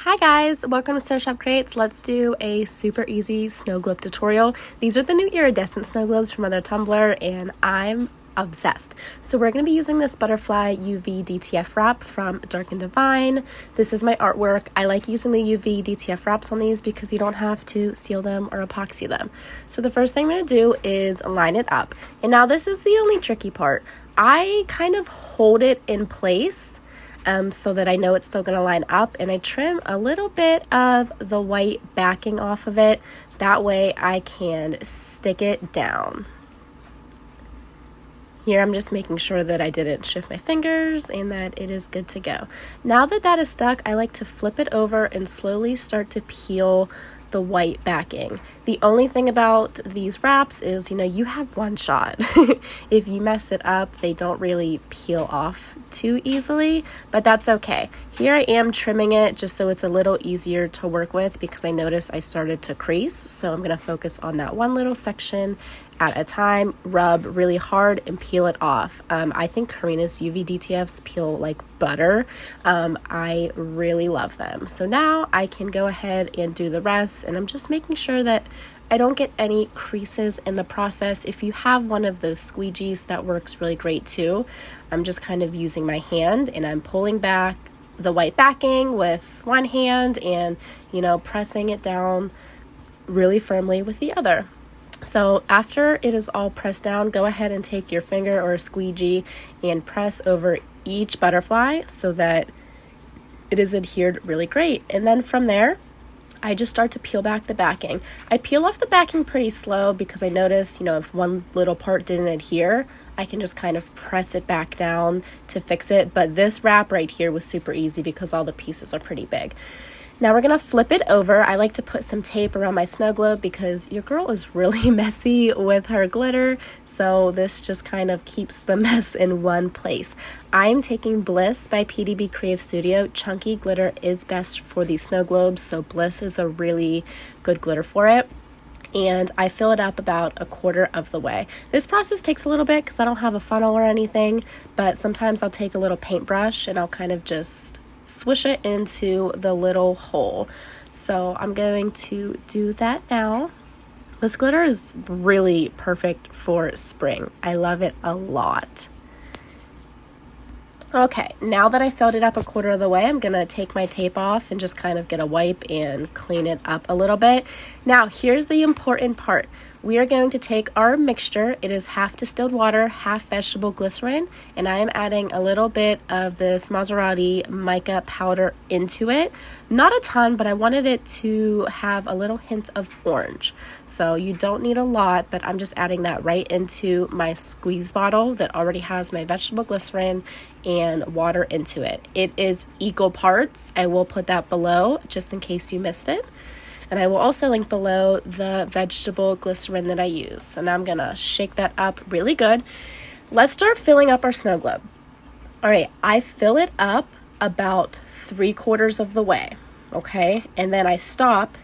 Hi guys, welcome to Snow Shop Creates. Let's do a super easy snow globe tutorial. These are the new iridescent snow globes from other Tumbler and I'm obsessed. So we're going to be using this butterfly UV DTF wrap from Dark and Divine. This is my artwork. I like using the UV DTF wraps on these because you don't have to seal them or epoxy them. So the first thing I'm going to do is line it up. And now this is the only tricky part. I kind of hold it in place so that I know it's still going to line up, and I trim a little bit of the white backing off of it. That way I can stick it down. Here I'm just making sure that I didn't shift my fingers and that it is good to go. Now that that is stuck, I like to flip it over and slowly start to peel the white backing. The only thing about these wraps is, you have one shot. If you mess it up, they don't really peel off too easily, but that's okay. Here I am trimming it just so it's a little easier to work with because I noticed I started to crease. So I'm going to focus on that one little section at a time, rub really hard and peel it off. I think Karina's UV DTFs peel like butter. I really love them. So now I can go ahead and do the rest, and I'm just making sure that I don't get any creases in the process. If you have one of those squeegees, that works really great too. I'm just kind of using my hand and I'm pulling back the white backing with one hand and, pressing it down really firmly with the other. So after it is all pressed down, go ahead and take your finger or a squeegee and press over each butterfly so that it is adhered really great. And then from there, I just start to peel back the backing. I peel off the backing pretty slow because I notice, if one little part didn't adhere, I can just kind of press it back down to fix it. But this wrap right here was super easy because all the pieces are pretty big. Now we're going to flip it over. I like to put some tape around my snow globe because your girl is really messy with her glitter. So this just kind of keeps the mess in one place. I'm taking Bliss by PDB Creative Studio. Chunky glitter is best for these snow globes, so Bliss is a really good glitter for it. And I fill it up about a quarter of the way. This process takes a little bit because I don't have a funnel or anything, but sometimes I'll take a little paintbrush and I'll kind of just swish it into the little hole. So I'm going to do that now. This glitter is really perfect for spring. I love it a lot. Okay, now that I filled it up a quarter of the way, I'm gonna take my tape off and just kind of get a wipe and clean it up a little bit. Now, here's the important part. We are going to take our mixture. It is half distilled water, half vegetable glycerin, and I am adding a little bit of this Maserati mica powder into it. Not a ton, but I wanted it to have a little hint of orange. So you don't need a lot, but I'm just adding that right into my squeeze bottle that already has my vegetable glycerin and water into it. It is equal parts. I will put that below just in case you missed it. And I will also link below the vegetable glycerin that I use. So now I'm going to shake that up really good. Let's start filling up our snow globe. All right, I fill it up about 3/4 of the way, okay? And then I stop,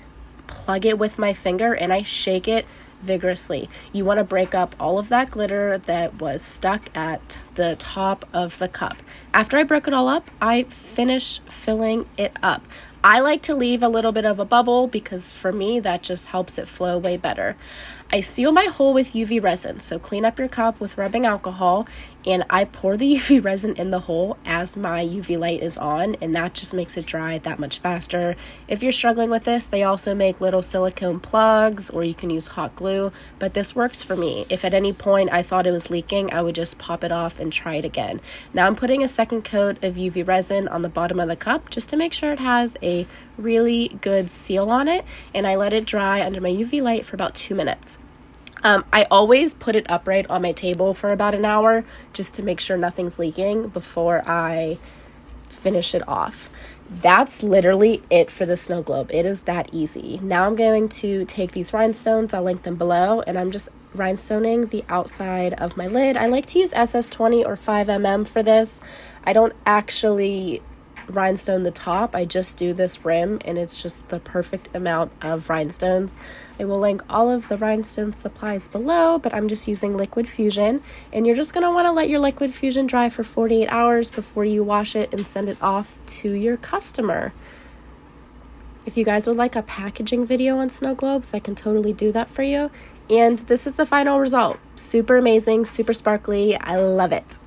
plug it with my finger, and I shake it vigorously. You want to break up all of that glitter that was stuck at the top of the cup. After I broke it all up, I finish filling it up. I like to leave a little bit of a bubble because for me that just helps it flow way better. I seal my hole with UV resin, so clean up your cup with rubbing alcohol, and I pour the UV resin in the hole as my UV light is on, and that just makes it dry that much faster. If you're struggling with this, they also make little silicone plugs, or you can use hot glue, but this works for me. If at any point I thought it was leaking, I would just pop it off and try it again. Now I'm putting a second coat of UV resin on the bottom of the cup just to make sure it has a really good seal on it, and I let it dry under my UV light for about 2 minutes. I always put it upright on my table for about an hour just to make sure nothing's leaking before I finish it off. That's literally it for the snow globe. It is that easy. Now I'm going to take these rhinestones, I'll link them below, and I'm just rhinestoning the outside of my lid. I like to use SS20 or 5mm for this. I don't actually rhinestone the top, I just do this rim, and it's just the perfect amount of rhinestones. I will link all of the rhinestone supplies below, but I'm just using liquid fusion, and you're just going to want to let your liquid fusion dry for 48 hours before you wash it and send it off to your customer. If you guys would like a packaging video on snow globes, I can totally do that for you. And this is the final result. Super amazing, super sparkly. I love it.